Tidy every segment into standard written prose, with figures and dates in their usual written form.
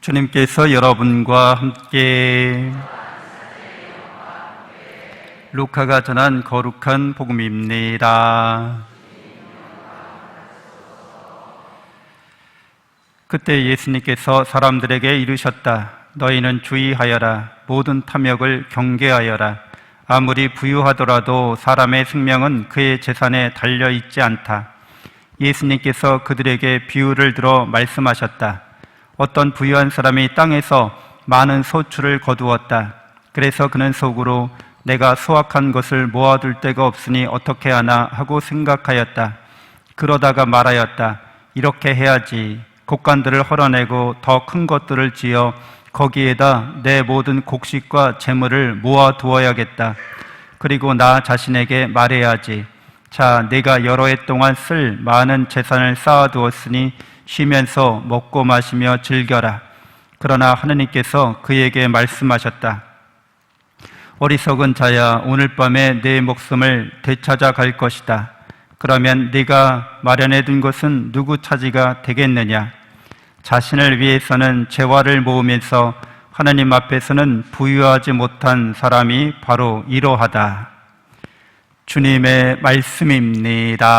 주님께서 여러분과 함께 루카가 전한 거룩한 복음입니다. 그때 예수님께서 사람들에게 이르셨다. 너희는 주의하여라. 모든 탐욕을 경계하여라. 아무리 부유하더라도 사람의 생명은 그의 재산에 달려있지 않다. 예수님께서 그들에게 비유를 들어 말씀하셨다. 어떤 부유한 사람이 땅에서 많은 소출을 거두었다. 그래서 그는 속으로 내가 수확한 것을 모아둘 데가 없으니 어떻게 하나 하고 생각하였다. 그러다가 말하였다. 이렇게 해야지. 곡간들을 헐어내고 더 큰 것들을 지어 거기에다 내 모든 곡식과 재물을 모아두어야겠다. 그리고 나 자신에게 말해야지. 자, 내가 여러 해 동안 쓸 많은 재산을 쌓아두었으니 쉬면서 먹고 마시며 즐겨라. 그러나 하느님께서 그에게 말씀하셨다. 어리석은 자야, 오늘 밤에 내 목숨을 되찾아 갈 것이다. 그러면 네가 마련해둔 것은 누구 차지가 되겠느냐? 자신을 위해서는 재화를 모으면서 하나님 앞에서는 부유하지 못한 사람이 바로 이러하다. 주님의 말씀입니다.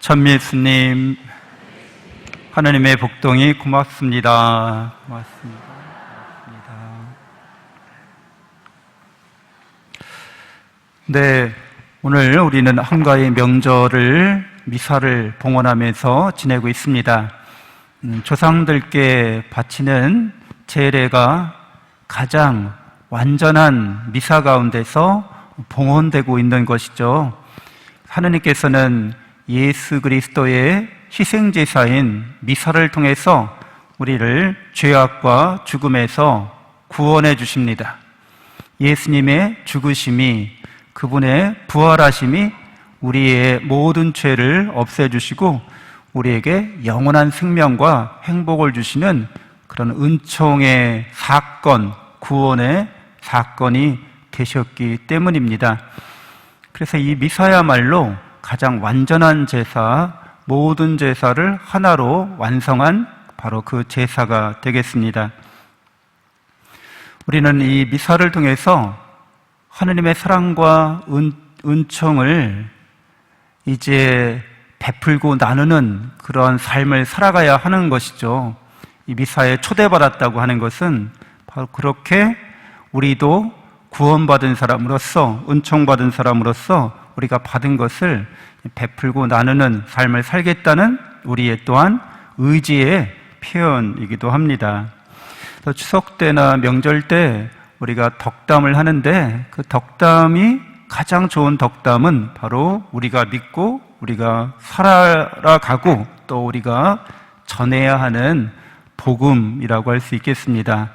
천미수님, 하나님의 복동이 고맙습니다. 고맙습니다. 네, 오늘 우리는 한가위 명절을 미사를 봉헌하면서 지내고 있습니다. 조상들께 바치는 제례가 가장 완전한 미사 가운데서 봉헌되고 있는 것이죠. 하느님께서는 예수 그리스도의 희생제사인 미사를 통해서 우리를 죄악과 죽음에서 구원해 주십니다. 예수님의 죽으심이, 그분의 부활하심이 우리의 모든 죄를 없애주시고 우리에게 영원한 생명과 행복을 주시는 그런 은총의 사건, 구원의 사건이 되셨기 때문입니다. 그래서 이 미사야말로 가장 완전한 제사, 모든 제사를 하나로 완성한 바로 그 제사가 되겠습니다. 우리는 이 미사를 통해서 하느님의 사랑과 은총을 이제 베풀고 나누는 그런 삶을 살아가야 하는 것이죠. 이 미사에 초대받았다고 하는 것은 바로 그렇게 우리도 구원받은 사람으로서, 은총받은 사람으로서 우리가 받은 것을 베풀고 나누는 삶을 살겠다는 우리의 또한 의지의 표현이기도 합니다. 추석 때나 명절 때 우리가 덕담을 하는데 그 덕담이 가장 좋은 덕담은 바로 우리가 믿고 우리가 살아가고 또 우리가 전해야 하는 복음이라고 할 수 있겠습니다.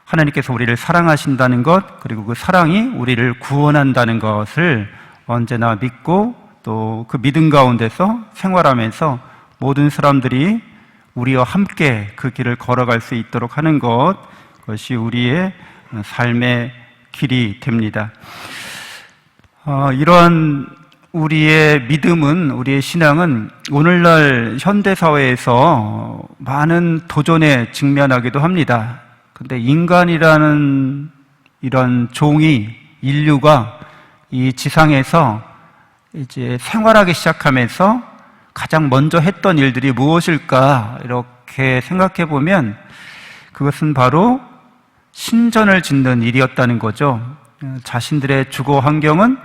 하나님께서 우리를 사랑하신다는 것, 그리고 그 사랑이 우리를 구원한다는 것을 언제나 믿고 또 그 믿음 가운데서 생활하면서 모든 사람들이 우리와 함께 그 길을 걸어갈 수 있도록 하는 것, 그것이 우리의 삶의 길이 됩니다. 이러한 우리의 믿음은, 우리의 신앙은 오늘날 현대사회에서 많은 도전에 직면하기도 합니다. 근데 인간이라는 이런 종이, 인류가 이 지상에서 이제 생활하기 시작하면서 가장 먼저 했던 일들이 무엇일까 이렇게 생각해 보면 그것은 바로 신전을 짓는 일이었다는 거죠. 자신들의 주거 환경은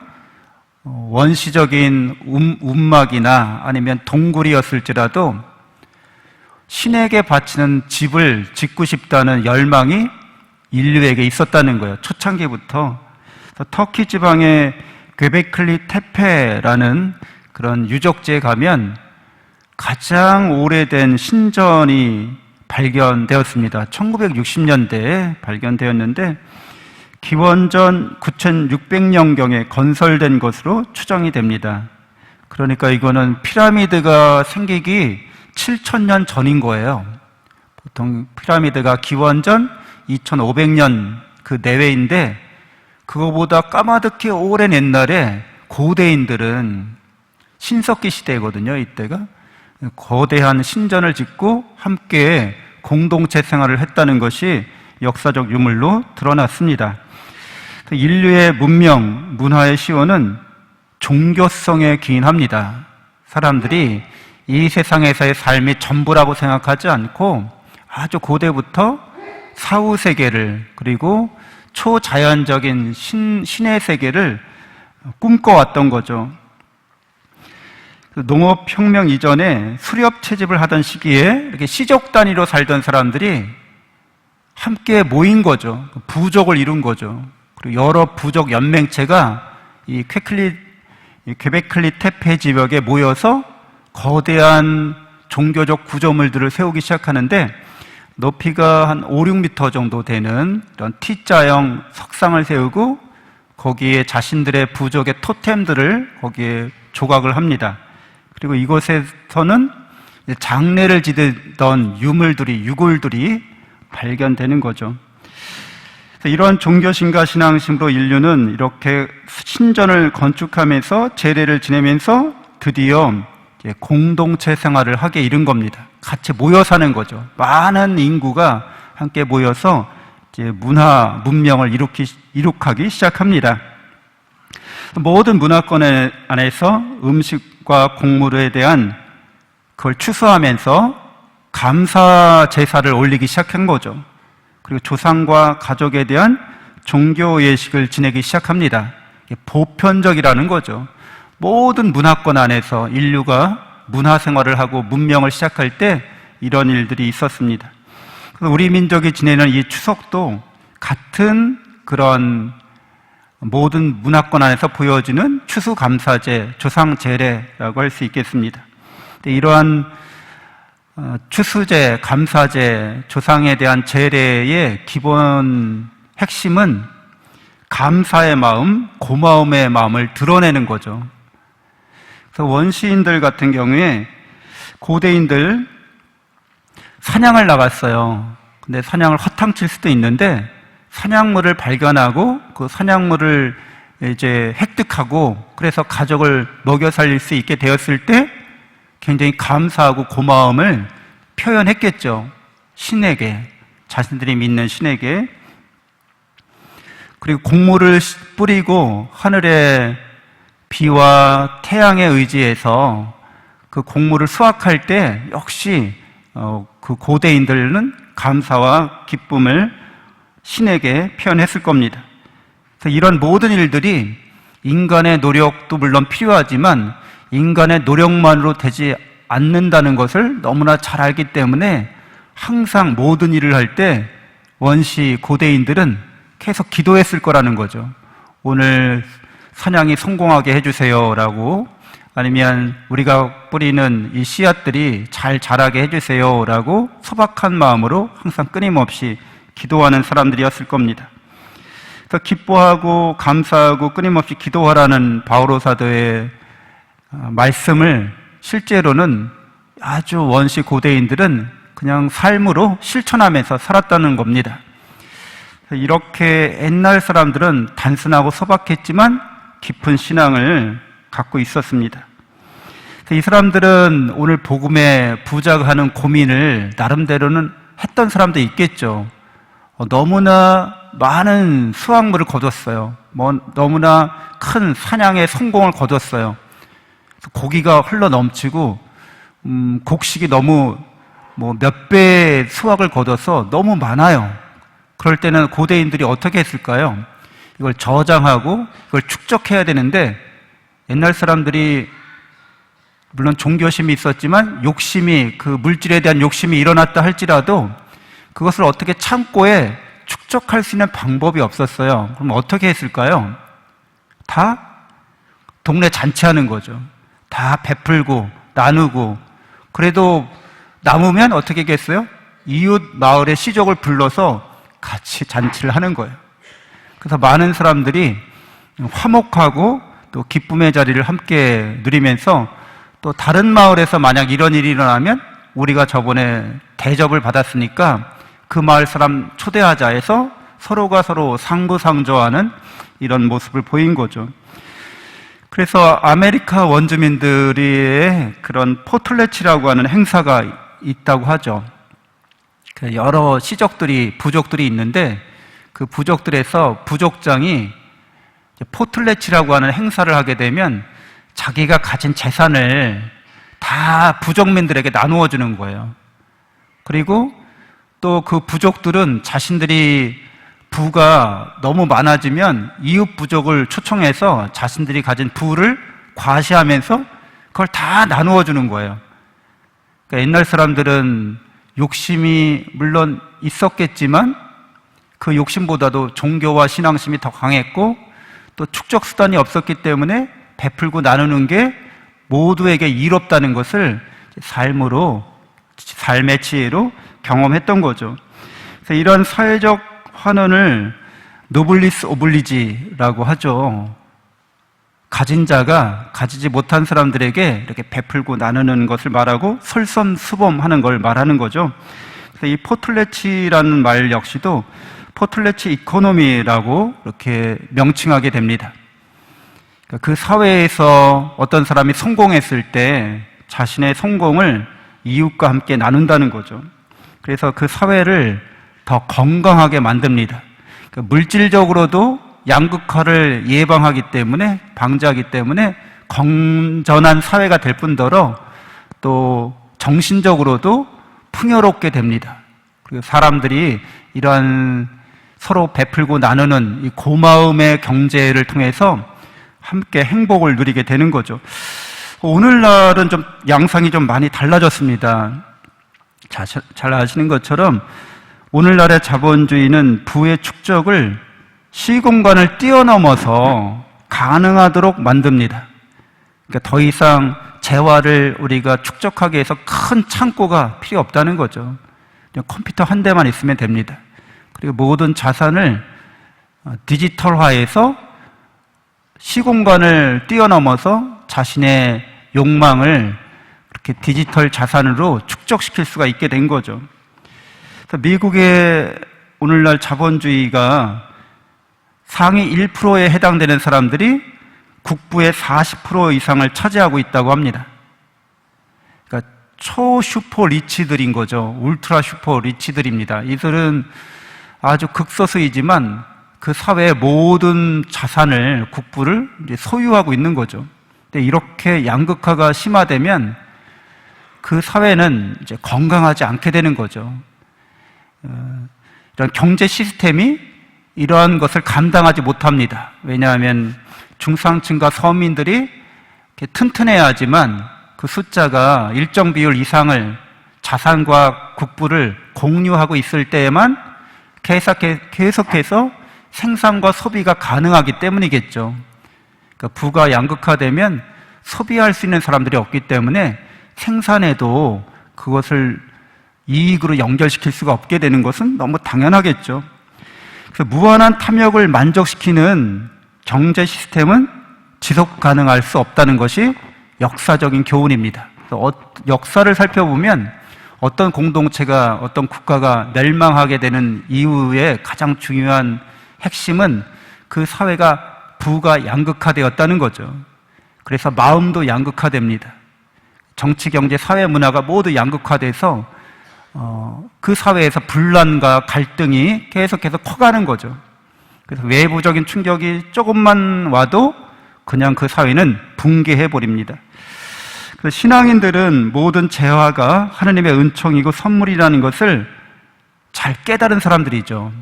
원시적인 움막이나 아니면 동굴이었을지라도 신에게 바치는 집을 짓고 싶다는 열망이 인류에게 있었다는 거예요. 초창기부터. 터키 지방의 괴베클리 테페라는 그런 유적지에 가면 가장 오래된 신전이 발견되었습니다. 1960년대에 발견되었는데 기원전 9600년경에 건설된 것으로 추정이 됩니다. 그러니까 이거는 피라미드가 생기기 7000년 전인 거예요. 보통 피라미드가 기원전 2500년 그 내외인데 그거보다 까마득히 오랜 옛날에 고대인들은 신석기 시대거든요, 이때가. 거대한 신전을 짓고 함께 공동체 생활을 했다는 것이 역사적 유물로 드러났습니다. 인류의 문명, 문화의 시초는 종교성에 기인합니다. 사람들이 이 세상에서의 삶이 전부라고 생각하지 않고 아주 고대부터 사후세계를, 그리고 초자연적인 신의 세계를 꿈꿔왔던 거죠. 농업혁명 이전에 수렵 채집을 하던 시기에 이렇게 시족 단위로 살던 사람들이 함께 모인 거죠. 부족을 이룬 거죠. 그리고 여러 부족 연맹체가 이 퀘베클리 테페 지역에 모여서 거대한 종교적 구조물들을 세우기 시작하는데, 높이가 한 5, 6m 정도 되는 이런 T자형 석상을 세우고 거기에 자신들의 부족의 토템들을 거기에 조각을 합니다. 그리고 이곳에서는 장례를 지르던 유골들이 발견되는 거죠. 이러한 종교심과 신앙심으로 인류는 이렇게 신전을 건축하면서 제례를 지내면서 드디어 공동체 생활을 하게 이른 겁니다. 같이 모여 사는 거죠. 많은 인구가 함께 모여서 이제 문명을 이룩하기 시작합니다. 모든 문화권 안에서 음식과 곡물에 대한 그걸 추수하면서 감사 제사를 올리기 시작한 거죠. 그리고 조상과 가족에 대한 종교 예식을 지내기 시작합니다. 보편적이라는 거죠. 모든 문화권 안에서 인류가 문화 생활을 하고 문명을 시작할 때 이런 일들이 있었습니다. 그래서 우리 민족이 지내는 이 추석도 같은 그런 모든 문화권 안에서 보여지는 추수감사제, 조상제례라고 할 수 있겠습니다. 이러한 추수제, 감사제, 조상에 대한 제례의 기본 핵심은 감사의 마음, 고마움의 마음을 드러내는 거죠. 그래서 원시인들 같은 경우에 고대인들 사냥을 나갔어요. 근데 사냥을 허탕칠 수도 있는데 사냥물을 발견하고 그 사냥물을 이제 획득하고 그래서 가족을 먹여 살릴 수 있게 되었을 때 굉장히 감사하고 고마움을 표현했겠죠. 신에게, 자신들이 믿는 신에게. 그리고 곡물을 뿌리고 하늘의 비와 태양에 의지해서 그 곡물을 수확할 때 역시 그 고대인들은 감사와 기쁨을 신에게 표현했을 겁니다. 그래서 이런 모든 일들이 인간의 노력도 물론 필요하지만 인간의 노력만으로 되지 않는다는 것을 너무나 잘 알기 때문에 항상 모든 일을 할 때 원시 고대인들은 계속 기도했을 거라는 거죠. 오늘 사냥이 성공하게 해주세요 라고, 아니면 우리가 뿌리는 이 씨앗들이 잘 자라게 해주세요 라고 소박한 마음으로 항상 끊임없이 기도하는 사람들이었을 겁니다. 그래서 기뻐하고 감사하고 끊임없이 기도하라는 바오로 사도의 말씀을 실제로는 아주 원시 고대인들은 그냥 삶으로 실천하면서 살았다는 겁니다. 이렇게 옛날 사람들은 단순하고 소박했지만 깊은 신앙을 갖고 있었습니다. 이 사람들은 오늘 복음에 부작하는 고민을 나름대로는 했던 사람도 있겠죠. 너무나 많은 수확물을 거뒀어요. 너무나 큰 사냥의 성공을 거뒀어요. 고기가 흘러 넘치고 곡식이 너무 몇 배의 수확을 거둬서 너무 많아요. 그럴 때는 고대인들이 어떻게 했을까요? 이걸 저장하고 이걸 축적해야 되는데, 옛날 사람들이 물론 종교심이 있었지만 그 물질에 대한 욕심이 일어났다 할지라도 그것을 어떻게 창고에 축적할 수 있는 방법이 없었어요. 그럼 어떻게 했을까요? 다 동네 잔치하는 거죠. 다 베풀고 나누고, 그래도 남으면 어떻게 했겠어요? 이웃 마을의 시족을 불러서 같이 잔치를 하는 거예요. 그래서 많은 사람들이 화목하고 또 기쁨의 자리를 함께 누리면서, 또 다른 마을에서 만약 이런 일이 일어나면 우리가 저번에 대접을 받았으니까 그 마을 사람 초대하자 해서 서로가 서로 상부상조하는 이런 모습을 보인 거죠. 그래서 아메리카 원주민들의 그런 포틀레치라고 하는 행사가 있다고 하죠. 여러 부족들이 있는데 그 부족들에서 부족장이 포틀레치라고 하는 행사를 하게 되면 자기가 가진 재산을 다 부족민들에게 나누어 주는 거예요. 그리고 또 그 부족들은 자신들이 부가 너무 많아지면 이웃 부족을 초청해서 자신들이 가진 부를 과시하면서 그걸 다 나누어 주는 거예요. 그러니까 옛날 사람들은 욕심이 물론 있었겠지만 그 욕심보다도 종교와 신앙심이 더 강했고 또 축적 수단이 없었기 때문에 베풀고 나누는 게 모두에게 이롭다는 것을 삶의 지혜로 경험했던 거죠. 그래서 이런 사회적 환원을 노블리스 오블리지라고 하죠. 가진 자가 가지지 못한 사람들에게 이렇게 베풀고 나누는 것을 말하고 솔선수범하는 걸 말하는 거죠. 그래서 이 포틀레치라는 말 역시도 포틀레치 이코노미라고 이렇게 명칭하게 됩니다. 그 사회에서 어떤 사람이 성공했을 때 자신의 성공을 이웃과 함께 나눈다는 거죠. 그래서 그 사회를 더 건강하게 만듭니다. 물질적으로도 양극화를 방지하기 때문에 건전한 사회가 될 뿐더러 또 정신적으로도 풍요롭게 됩니다. 그리고 사람들이 이러한 서로 베풀고 나누는 이 고마움의 경제를 통해서 함께 행복을 누리게 되는 거죠. 오늘날은 좀 양상이 좀 많이 달라졌습니다. 잘 아시는 것처럼 오늘날의 자본주의는 부의 축적을 시공간을 뛰어넘어서 가능하도록 만듭니다. 그러니까 더 이상 재화를 우리가 축적하기 위해서 큰 창고가 필요 없다는 거죠. 그냥 컴퓨터 한 대만 있으면 됩니다. 그리고 모든 자산을 디지털화해서 시공간을 뛰어넘어서 자신의 욕망을 그렇게 디지털 자산으로 축적시킬 수가 있게 된 거죠. 그래서 미국의 오늘날 자본주의가 상위 1%에 해당되는 사람들이 국부의 40% 이상을 차지하고 있다고 합니다. 그러니까 초슈퍼 리치들인 거죠. 울트라 슈퍼 리치들입니다. 이들은 아주 극소수이지만 그 사회의 모든 자산을, 국부를 이제 소유하고 있는 거죠. 근데 이렇게 양극화가 심화되면 그 사회는 이제 건강하지 않게 되는 거죠. 이런 경제 시스템이 이러한 것을 감당하지 못합니다. 왜냐하면 중상층과 서민들이 이렇게 튼튼해야지만 그 숫자가 일정 비율 이상을 자산과 국부를 공유하고 있을 때에만 계속해서 생산과 소비가 가능하기 때문이겠죠. 그러니까 부가 양극화되면 소비할 수 있는 사람들이 없기 때문에 생산에도 그것을 이익으로 연결시킬 수가 없게 되는 것은 너무 당연하겠죠. 그래서 무한한 탐욕을 만족시키는 경제 시스템은 지속 가능할 수 없다는 것이 역사적인 교훈입니다. 역사를 살펴보면 어떤 공동체가, 어떤 국가가 멸망하게 되는 이유의 가장 중요한 핵심은 그 사회가 부가 양극화되었다는 거죠. 그래서 마음도 양극화됩니다. 정치, 경제, 사회, 문화가 모두 양극화돼서 그 사회에서 분란과 갈등이 계속해서 커가는 거죠. 그래서 외부적인 충격이 조금만 와도 그냥 그 사회는 붕괴해 버립니다. 그래서 신앙인들은 모든 재화가 하나님의 은총이고 선물이라는 것을 잘 깨달은 사람들이죠.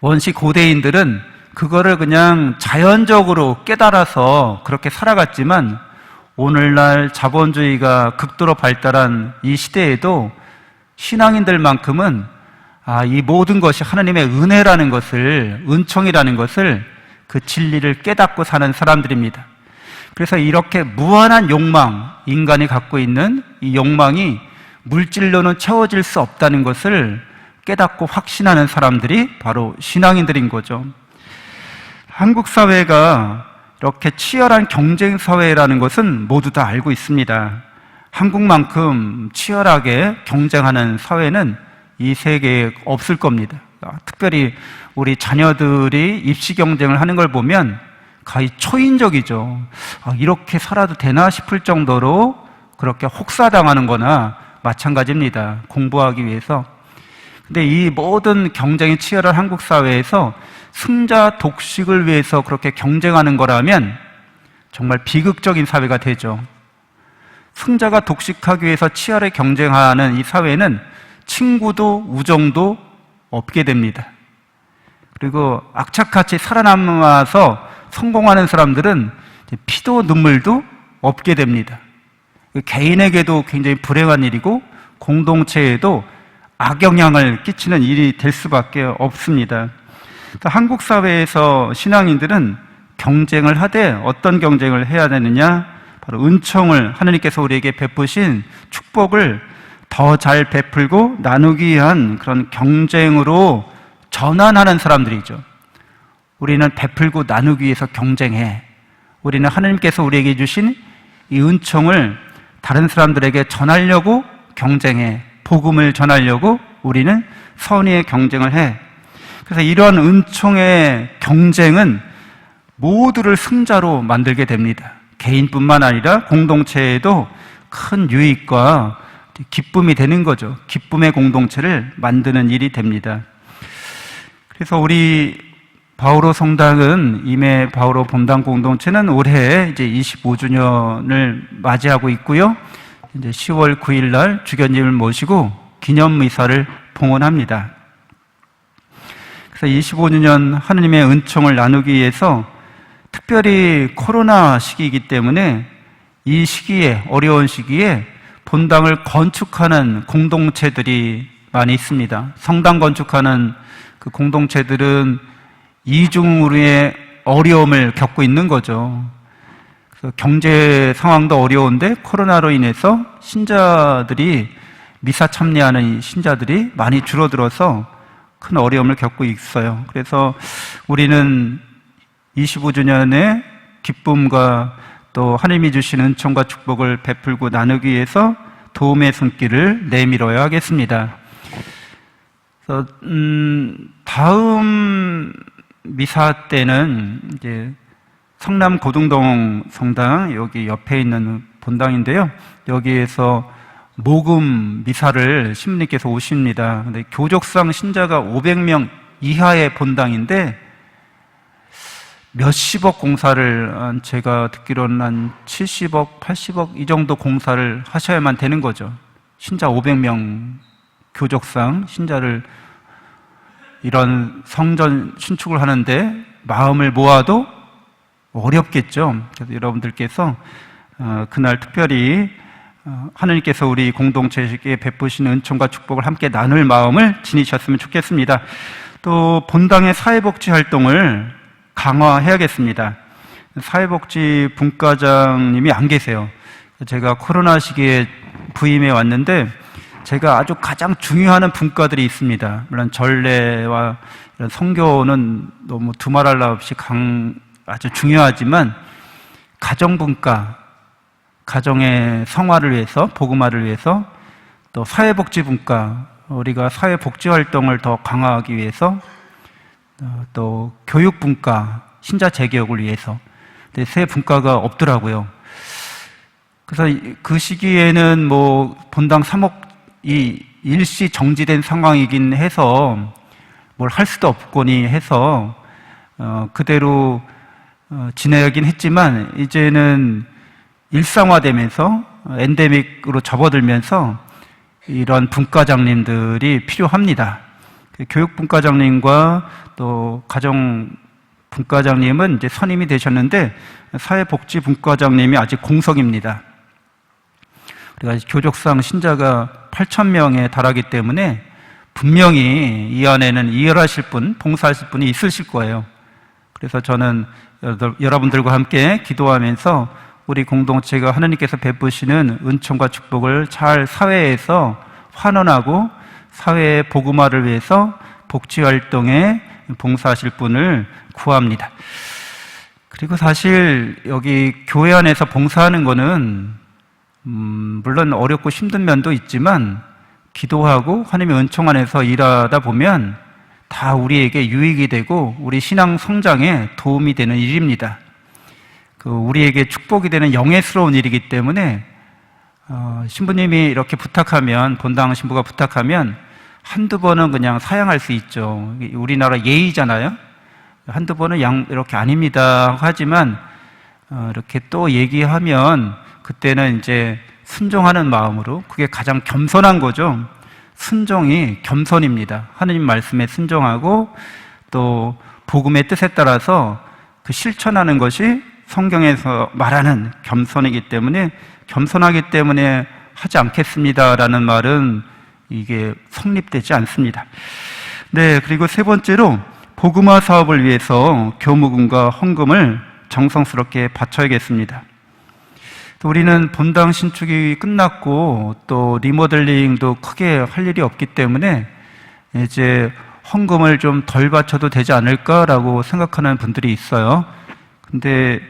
원시 고대인들은 그거를 그냥 자연적으로 깨달아서 그렇게 살아갔지만 오늘날 자본주의가 극도로 발달한 이 시대에도 신앙인들만큼은 이 모든 것이 하나님의 은혜라는 것을, 은총이라는 것을, 그 진리를 깨닫고 사는 사람들입니다. 그래서 이렇게 무한한 욕망, 인간이 갖고 있는 이 욕망이 물질로는 채워질 수 없다는 것을 깨닫고 확신하는 사람들이 바로 신앙인들인 거죠. 한국 사회가 이렇게 치열한 경쟁 사회라는 것은 모두 다 알고 있습니다. 한국만큼 치열하게 경쟁하는 사회는 이 세계에 없을 겁니다. 특별히 우리 자녀들이 입시 경쟁을 하는 걸 보면 거의 초인적이죠. 이렇게 살아도 되나 싶을 정도로 그렇게 혹사당하는 거나 마찬가지입니다. 공부하기 위해서. 근데 이 모든 경쟁이 치열한 한국 사회에서 승자 독식을 위해서 그렇게 경쟁하는 거라면 정말 비극적인 사회가 되죠. 승자가 독식하기 위해서 치열하게 경쟁하는 이 사회는 친구도 우정도 없게 됩니다. 그리고 악착같이 살아남아서 성공하는 사람들은 피도 눈물도 없게 됩니다. 개인에게도 굉장히 불행한 일이고 공동체에도 악영향을 끼치는 일이 될 수밖에 없습니다. 한국 사회에서 신앙인들은 경쟁을 하되 어떤 경쟁을 해야 되느냐? 바로 은총을 하나님께서 우리에게 베푸신 축복을 더 잘 베풀고 나누기 위한 그런 경쟁으로 전환하는 사람들이죠. 우리는 베풀고 나누기 위해서 경쟁해. 우리는 하나님께서 우리에게 주신 이 은총을 다른 사람들에게 전하려고 경쟁해. 복음을 전하려고 우리는 선의의 경쟁을 해. 그래서 이러한 은총의 경쟁은 모두를 승자로 만들게 됩니다. 개인뿐만 아니라 공동체에도 큰 유익과 기쁨이 되는 거죠. 기쁨의 공동체를 만드는 일이 됩니다. 그래서 우리 바오로 성당은 임해 바오로 본당 공동체는 올해 이제 25주년을 맞이하고 있고요. 이제 10월 9일 날 주교님을 모시고 기념 미사를 봉헌합니다. 그래서 25주년 하느님의 은총을 나누기 위해서 특별히 코로나 시기이기 때문에 이 시기에, 어려운 시기에 본당을 건축하는 공동체들이 많이 있습니다. 성당 건축하는 그 공동체들은 이중으로의 어려움을 겪고 있는 거죠. 그래서 경제 상황도 어려운데 코로나로 인해서 신자들이 미사 참여하는 신자들이 많이 줄어들어서 큰 어려움을 겪고 있어요. 그래서 우리는 25주년의 기쁨과 또 하나님이 주신 은총과 축복을 베풀고 나누기 위해서 도움의 손길을 내밀어야 하겠습니다. 그래서 다음 미사 때는 이제 성남 고등동 성당 여기 옆에 있는 본당인데요. 여기에서 모금 미사를 신부님께서 오십니다. 근데 교족상 신자가 500명 이하의 본당인데 몇십억 공사를, 제가 듣기로는 한 70억, 80억 이 정도 공사를 하셔야만 되는 거죠. 신자 500명 교족상 신자를 이런 성전 신축을 하는데 마음을 모아도 어렵겠죠. 그래서 여러분들께서 그날 특별히 하나님께서 우리 공동체에게 베푸시는 은총과 축복을 함께 나눌 마음을 지니셨으면 좋겠습니다. 또 본당의 사회복지 활동을 강화해야겠습니다. 사회복지 분과장님이 안 계세요. 제가 코로나 시기에 부임해 왔는데 제가 아주 가장 중요한 분과들이 있습니다. 물론 전례와 이런 선교는 너무 두말할 나 없이 아주 중요하지만 가정분과, 가정의 성화를 위해서, 복음화를 위해서, 또 사회복지분과, 우리가 사회복지활동을 더 강화하기 위해서, 또 교육분과, 신자 재교육을 위해서. 근데 세 분과가 없더라고요. 그래서 그 시기에는 뭐 본당 3억이 일시 정지된 상황이긴 해서 뭘 할 수도 없거니 해서 그대로 지내긴 했지만 이제는 일상화되면서 엔데믹으로 접어들면서 이런 분과장님들이 필요합니다. 교육분과장님과 또 가정분과장님은 이제 선임이 되셨는데 사회복지분과장님이 아직 공석입니다. 우리가 교족상 신자가 8,000명에 달하기 때문에 분명히 이 안에는 일하실 분, 봉사하실 분이 있으실 거예요. 그래서 저는 여러분들과 함께 기도하면서 우리 공동체가 하나님께서 베푸시는 은총과 축복을 잘 사회에서 환원하고 사회의 복음화를 위해서 복지활동에 봉사하실 분을 구합니다. 그리고 사실 여기 교회 안에서 봉사하는 거는 물론 어렵고 힘든 면도 있지만 기도하고 하나님의 은총 안에서 일하다 보면 다 우리에게 유익이 되고 우리 신앙 성장에 도움이 되는 일입니다. 우리에게 축복이 되는 영예스러운 일이기 때문에 신부님이 이렇게 부탁하면, 본당 신부가 부탁하면 한두 번은 그냥 사양할 수 있죠. 우리나라 예의잖아요. 한두 번은 이렇게 아닙니다 하지만 이렇게 또 얘기하면 그때는 이제 순종하는 마음으로, 그게 가장 겸손한 거죠. 순종이 겸손입니다. 하느님 말씀에 순종하고 또 복음의 뜻에 따라서 그 실천하는 것이 성경에서 말하는 겸손이기 때문에, 겸손하기 때문에 하지 않겠습니다라는 말은 이게 성립되지 않습니다. 네, 그리고 세 번째로 복음화 사업을 위해서 교무금과 헌금을 정성스럽게 바쳐야겠습니다. 또 우리는 본당 신축이 끝났고 또 리모델링도 크게 할 일이 없기 때문에 이제 헌금을 좀 덜 바쳐도 되지 않을까라고 생각하는 분들이 있어요. 근데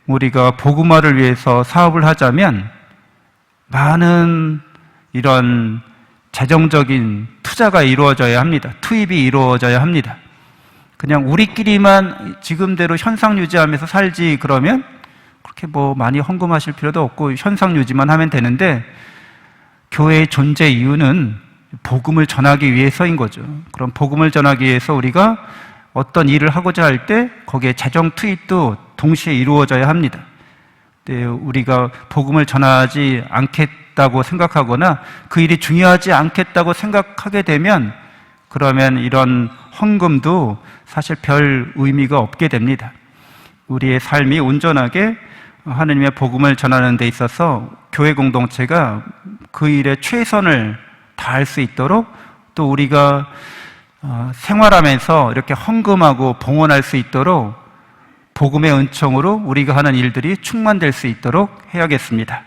우리가 복음화를 위해서 사업을 하자면 많은 이런 재정적인 투자가 이루어져야 합니다. 투입이 이루어져야 합니다. 그냥 우리끼리만 지금대로 현상 유지하면서 살지 그러면 그렇게 뭐 많이 헌금하실 필요도 없고 현상 유지만 하면 되는데, 교회의 존재 이유는 복음을 전하기 위해서인 거죠. 그럼 복음을 전하기 위해서 우리가 어떤 일을 하고자 할 때 거기에 재정 투입도 동시에 이루어져야 합니다. 네, 우리가 복음을 전하지 않겠다고 생각하거나 그 일이 중요하지 않겠다고 생각하게 되면 그러면 이런 헌금도 사실 별 의미가 없게 됩니다. 우리의 삶이 온전하게 하느님의 복음을 전하는 데 있어서 교회 공동체가 그 일에 최선을 다할 수 있도록, 또 우리가 생활하면서 이렇게 헌금하고 봉헌할 수 있도록 복음의 은총으로 우리가 하는 일들이 충만될 수 있도록 해야겠습니다.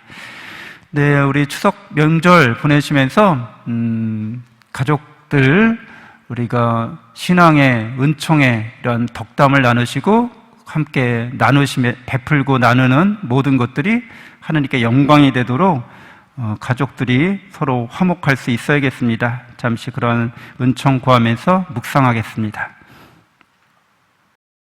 네, 우리 추석 명절 보내시면서 가족들 우리가 신앙의 은총의 이런 덕담을 나누시고 함께 나누시며 베풀고 나누는 모든 것들이 하나님께 영광이 되도록 가족들이 서로 화목할 수 있어야겠습니다. 잠시 그런 은총 구하면서 묵상하겠습니다.